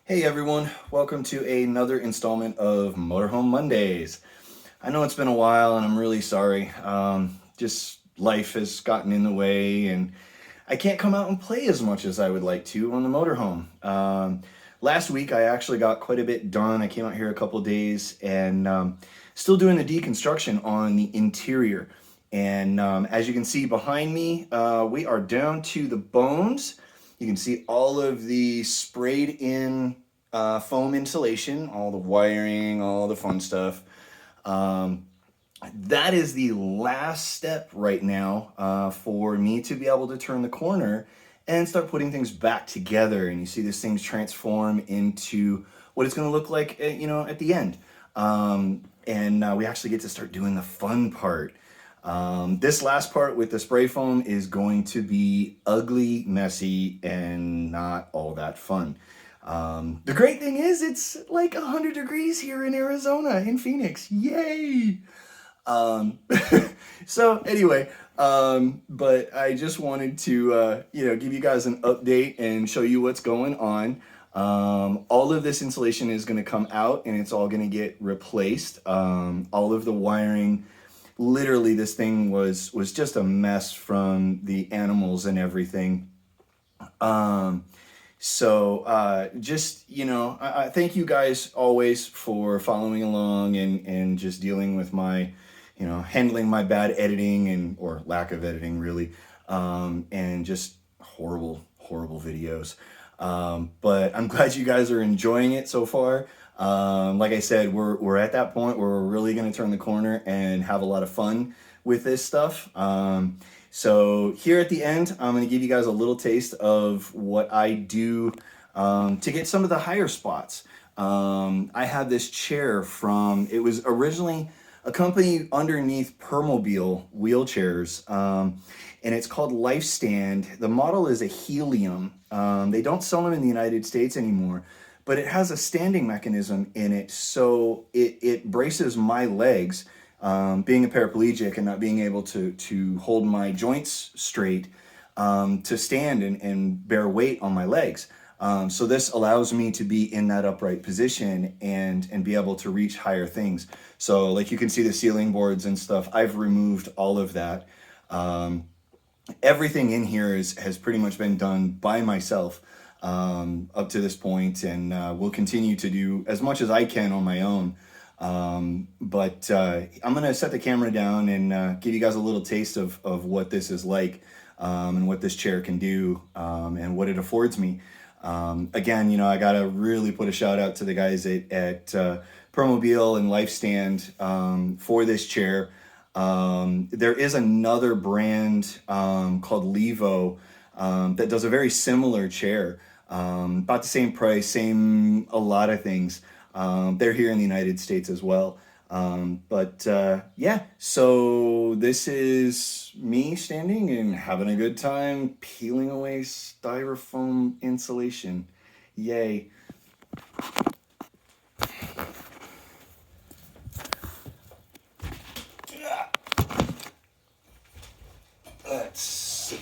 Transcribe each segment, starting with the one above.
Hey everyone, welcome to another installment of Motorhome Mondays. I know it's been a while and I'm really sorry. Just life has gotten in the way and I can't come out and play as much as I would like to on the motorhome. Last week I actually got quite a bit done. I came out here a couple days and still doing the deconstruction on the interior. And as you can see behind me, we are down to the bones. You can see all of the sprayed in foam insulation, all the wiring, all the fun stuff. That is the last step right now for me to be able to turn the corner and start putting things back together. And you see this thing's transform into what it's going to look like, at the end. We actually get to start doing the fun part. This last part with the spray foam is going to be ugly, messy, and not all that fun. The great thing is it's like 100 degrees here in Arizona, in Phoenix. Yay! So anyway, but I just wanted to, give you guys an update and show you what's going on. All of this insulation is going to come out and it's all going to get replaced. All of the wiring, literally this thing was just a mess from the animals and everything. I thank you guys always for following along and just dealing with my, handling my bad editing or lack of editing really, and just horrible videos. But I'm glad you guys are enjoying it so far. Like I said, we're at that point where we're really going to turn the corner and have a lot of fun with this stuff. So here at the end, I'm going to give you guys a little taste of what I do to get some of the higher spots. I have this chair it was originally a company underneath Permobile wheelchairs, and it's called Lifestand. The model is a Helium. They don't sell them in the United States anymore, but it has a standing mechanism in it, so it braces my legs. Being a paraplegic and not being able to hold my joints straight, to stand and bear weight on my legs. So this allows me to be in that upright position and be able to reach higher things. So like you can see the ceiling boards and stuff, I've removed all of that. Everything in here has pretty much been done by myself up to this point, and will continue to do as much as I can on my own. But I'm going to set the camera down and give you guys a little taste of what this is like, and what this chair can do, and what it affords me. Again, I got to really put a shout out to the guys at Permobile and Lifestand for this chair. There is another brand called Levo that does a very similar chair, about the same price, a lot of things. They're here in the United States as well. Yeah, so this is me standing and having a good time peeling away styrofoam insulation. Yay. Let's see.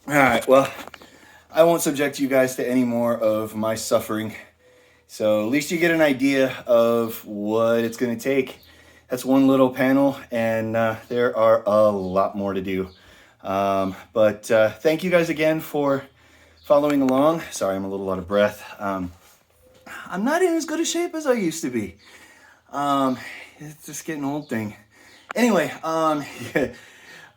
All right, well, I won't subject you guys to any more of my suffering. So at least you get an idea of what it's going to take. That's one little panel, and there are a lot more to do. But thank you guys again for following along. Sorry, I'm a little out of breath. I'm not in as good a shape as I used to be. It's just getting old thing. Anyway,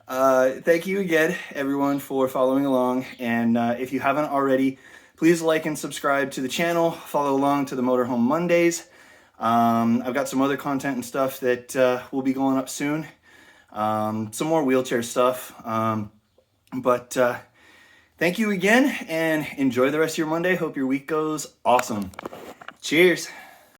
thank you again, everyone, for following along. And if you haven't already, please like and subscribe to the channel. Follow along to the Motorhome Mondays. I've got some other content and stuff that will be going up soon. Some more wheelchair stuff. But thank you again, and enjoy the rest of your Monday. Hope your week goes awesome. Cheers.